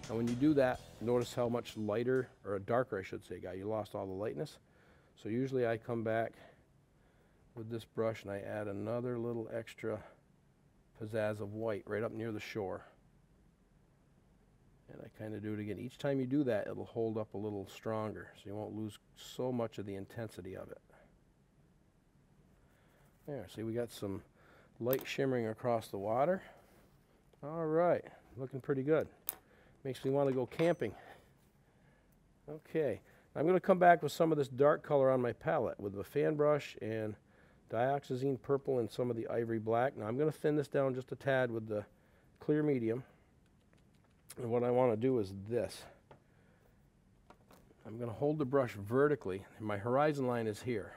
Now when you do that, notice how much lighter, or darker I should say, you lost all the lightness. So usually I come back with this brush and I add another little extra pizzazz of white right up near the shore. And I kind of do it again. Each time you do that, it'll hold up a little stronger, so you won't lose so much of the intensity of it. There, see, we got some light shimmering across the water. All right, looking pretty good. Makes me want to go camping. Okay, I'm going to come back with some of this dark color on my palette with the fan brush and dioxazine purple and some of the ivory black. Now I'm going to thin this down just a tad with the clear medium. And what I want to do is this. I'm going to hold the brush vertically, and my horizon line is here.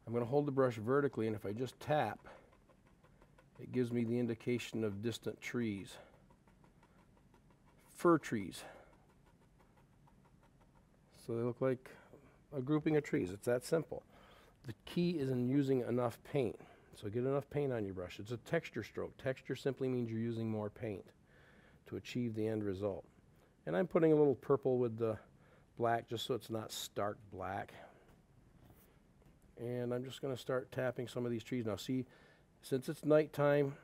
I'm going to hold the brush vertically, and if I just tap, it gives me the indication of distant trees. Fir trees. So they look like a grouping of trees. It's that simple. The key is in using enough paint. So get enough paint on your brush. It's a texture stroke. Texture simply means you're using more paint to achieve the end result. And I'm putting a little purple with the black just so it's not stark black. And I'm just going to start tapping some of these trees. Now see, since it's nighttime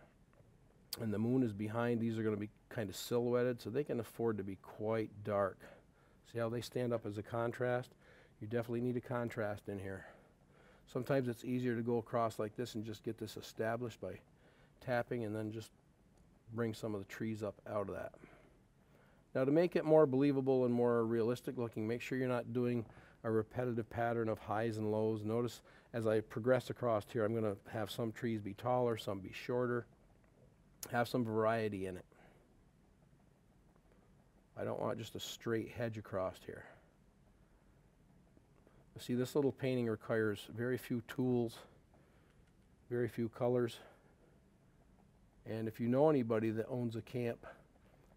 and the moon is behind, these are going to be kind of silhouetted, so they can afford to be quite dark. See how they stand up as a contrast? You definitely need a contrast in here. Sometimes it's easier to go across like this and just get this established by tapping and then just bring some of the trees up out of that. Now to make it more believable and more realistic looking, make sure you're not doing a repetitive pattern of highs and lows. Notice as I progress across here, I'm going to have some trees be taller, some be shorter, have some variety in it. I don't want just a straight hedge across here. See, this little painting requires very few tools, very few colors. And if you know anybody that owns a camp,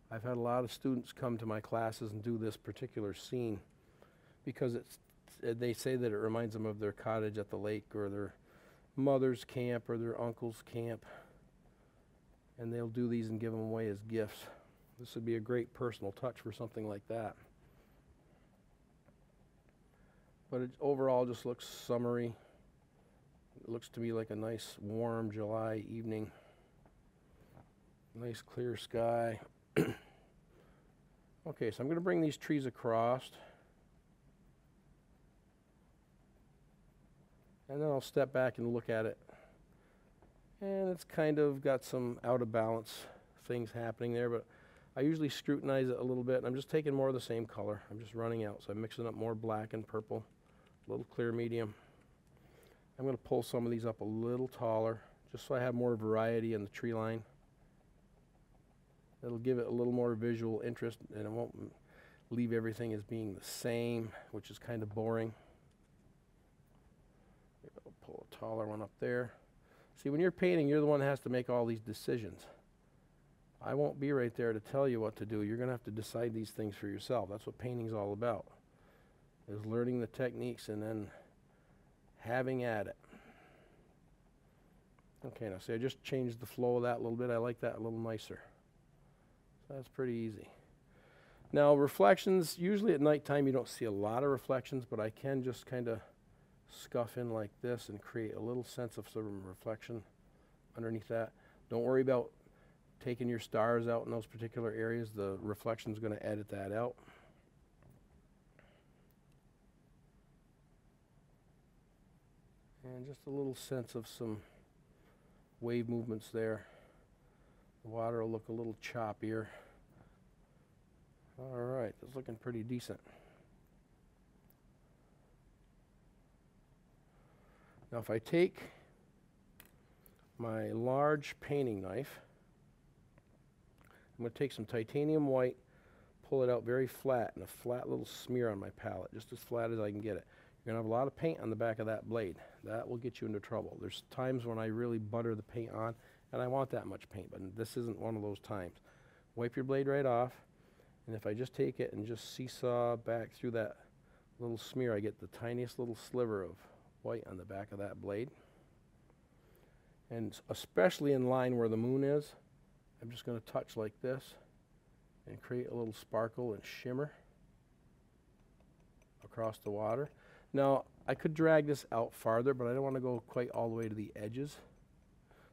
I've had a lot of students come to my classes and do this particular scene because they say that it reminds them of their cottage at the lake or their mother's camp or their uncle's camp. And they'll do these and give them away as gifts. This would be a great personal touch for something like that. But it overall just looks summery. It looks to me like a nice warm July evening. Nice clear sky. Okay, so I'm going to bring these trees across. And then I'll step back and look at it. And it's kind of got some out of balance things happening there, but I usually scrutinize it a little bit. I'm just taking more of the same color. I'm just running out, so I'm mixing up more black and purple, a little clear medium. I'm going to pull some of these up a little taller, just so I have more variety in the tree line. It'll give it a little more visual interest, and it won't leave everything as being the same, which is kind of boring. Maybe I'll pull a taller one up there. See, when you're painting, you're the one that has to make all these decisions. I won't be right there to tell you what to do. You're going to have to decide these things for yourself. That's what painting's all about, is learning the techniques and then having at it. Okay, now see, I just changed the flow of that a little bit. I like that a little nicer. So that's pretty easy. Now, reflections, usually at nighttime you don't see a lot of reflections, but I can just kind of scuff in like this and create a little sense of some reflection underneath that. Don't worry about taking your stars out in those particular areas. The reflection's going to edit that out. And just a little sense of some wave movements there. The water will look a little choppier. All right, that's looking pretty decent. Now if I take my large painting knife, I'm going to take some titanium white, pull it out very flat, and a flat little smear on my palette, just as flat as I can get it. You're going to have a lot of paint on the back of that blade. That will get you into trouble. There's times when I really butter the paint on, and I want that much paint, but this isn't one of those times. Wipe your blade right off, and if I just take it and just seesaw back through that little smear, I get the tiniest little sliver of white on the back of that blade. And especially in line where the moon is, I'm just going to touch like this and create a little sparkle and shimmer across the water. Now, I could drag this out farther, but I don't want to go quite all the way to the edges.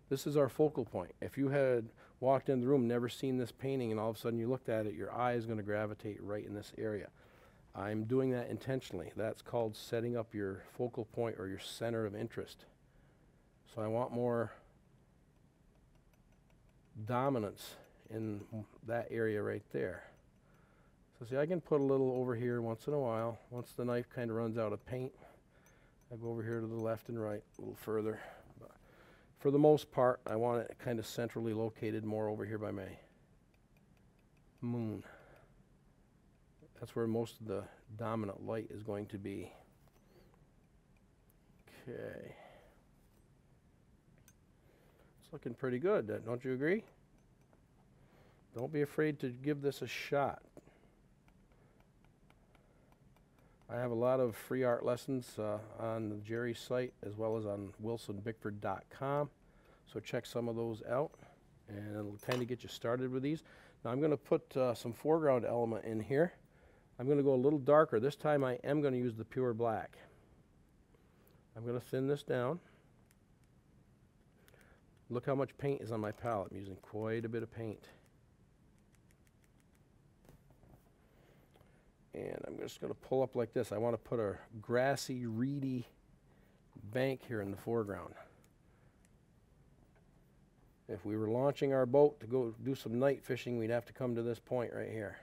This is our focal point. If you had walked in the room, never seen this painting, and all of a sudden you looked at it, your eye is going to gravitate right in this area. I'm doing that intentionally. That's called setting up your focal point or your center of interest. So I want more dominance in that area right there. So see, I can put a little over here once in a while. Once the knife kind of runs out of paint, I go over here to the left and right a little further. But for the most part, I want it kind of centrally located more over here by my moon. That's where most of the dominant light is going to be. Okay. It's looking pretty good, don't you agree? Don't be afraid to give this a shot. I have a lot of free art lessons on Jerry's site as well as on wilsonbickford.com. So check some of those out and it'll kind of get you started with these. Now I'm going to put some foreground element in here. I'm going to go a little darker. This time I am going to use the pure black. I'm going to thin this down. Look how much paint is on my palette. I'm using quite a bit of paint. And I'm just going to pull up like this. I want to put a grassy, reedy bank here in the foreground. If we were launching our boat to go do some night fishing, we'd have to come to this point right here.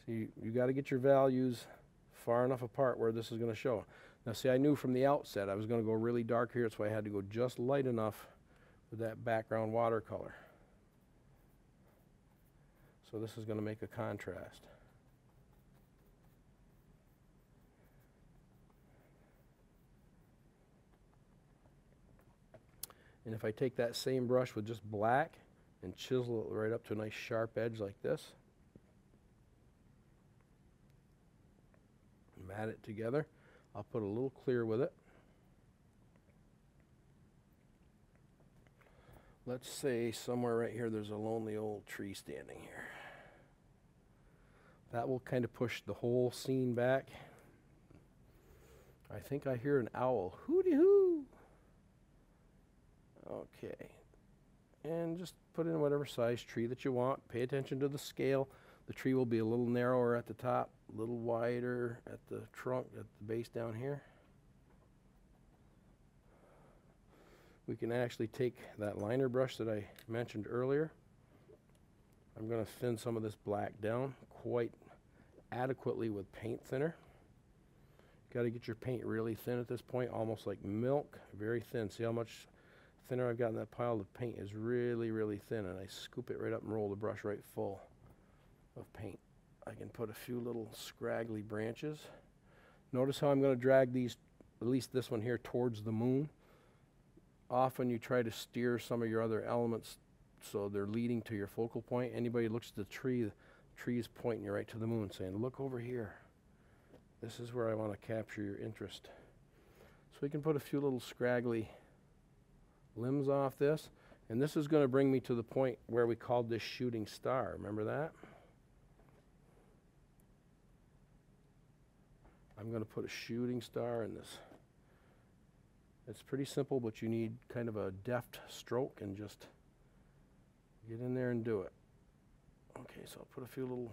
See, you got to get your values far enough apart where this is going to show. Now see, I knew from the outset I was going to go really dark here, so I had to go just light enough with that background watercolor. So this is going to make a contrast. And if I take that same brush with just black and chisel it right up to a nice sharp edge like this, mat it together, I'll put a little clear with it. Let's say somewhere right here there's a lonely old tree standing here. That will kind of push the whole scene back. I think I hear an owl. Hooty-hoo! Okay. And just put in whatever size tree that you want. Pay attention to the scale. The tree will be a little narrower at the top, a little wider at the trunk, at the base down here. We can actually take that liner brush that I mentioned earlier. I'm going to thin some of this black down quite adequately with paint thinner. Got to get your paint really thin at this point, almost like milk, very thin. See how much thinner I've got in that pile? The paint is really, really thin, and I scoop it right up and roll the brush right full of paint. I can put a few little scraggly branches. Notice how I'm going to drag these, at least this one here, towards the moon. Often you try to steer some of your other elements so they're leading to your focal point. Anybody who looks at the tree is pointing you right to the moon, saying, look over here. This is where I want to capture your interest. So we can put a few little scraggly limbs off this. And this is going to bring me to the point where we called this shooting star. Remember that? I'm going to put a shooting star in this. It's pretty simple, but you need kind of a deft stroke and just get in there and do it. Okay, so I'll put a few little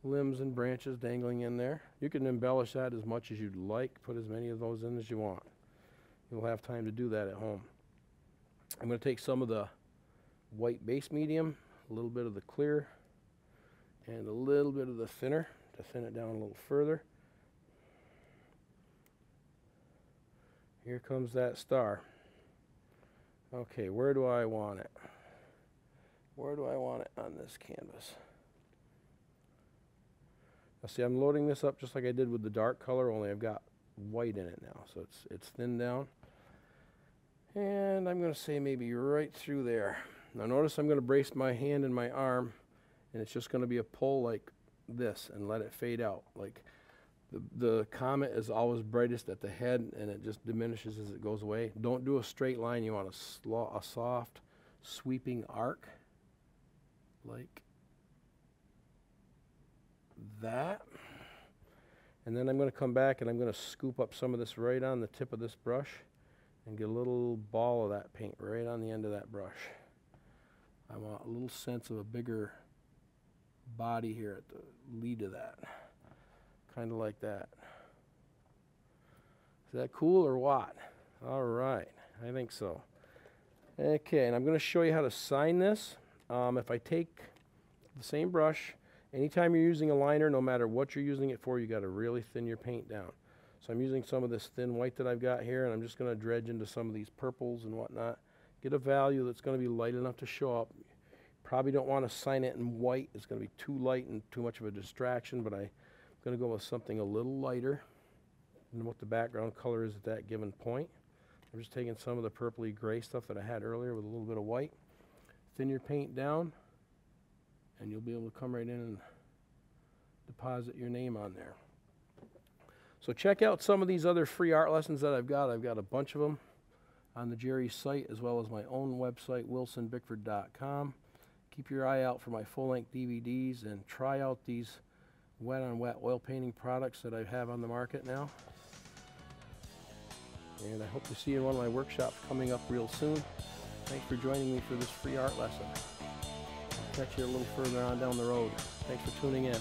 limbs and branches dangling in there. You can embellish that as much as you'd like. Put as many of those in as you want. You'll have time to do that at home. I'm going to take some of the white base medium, a little bit of the clear, and a little bit of the thinner to thin it down a little further. Here comes that star. Okay, where do I want it? Where do I want it on this canvas? Now see, I'm loading this up just like I did with the dark color, only I've got white in it now. So it's thinned down. And I'm going to say maybe right through there. Now notice I'm going to brace my hand and my arm, and it's just going to be a pull like this and let it fade out. Like the comet is always brightest at the head, and it just diminishes as it goes away. Don't do a straight line. You want a soft, sweeping arc. like that. And then I'm going to come back and I'm going to scoop up some of this right on the tip of this brush and get a little ball of that paint right on the end of that brush. I want a little sense of a bigger body here at the lead of that. Kind of like that. Is that cool or what? All right, I think so. Okay, and I'm going to show you how to sign this. If I take the same brush, anytime you're using a liner, no matter what you're using it for, you got to really thin your paint down. So I'm using some of this thin white that I've got here, and I'm just going to dredge into some of these purples and whatnot. Get a value that's going to be light enough to show up. Probably don't want to sign it in white. It's going to be too light and too much of a distraction, but I'm going to go with something a little lighter and what the background color is at that given point. I'm just taking some of the purpley gray stuff that I had earlier with a little bit of white. Thin your paint down, and you'll be able to come right in and deposit your name on there. So check out some of these other free art lessons that I've got. I've got a bunch of them on the Jerry's site as well as my own website, wilsonbickford.com. Keep your eye out for my full-length DVDs and try out these wet-on-wet oil painting products that I have on the market now. And I hope to see you in one of my workshops coming up real soon. Thanks for joining me for this free art lesson. I'll catch you a little further on down the road. Thanks for tuning in.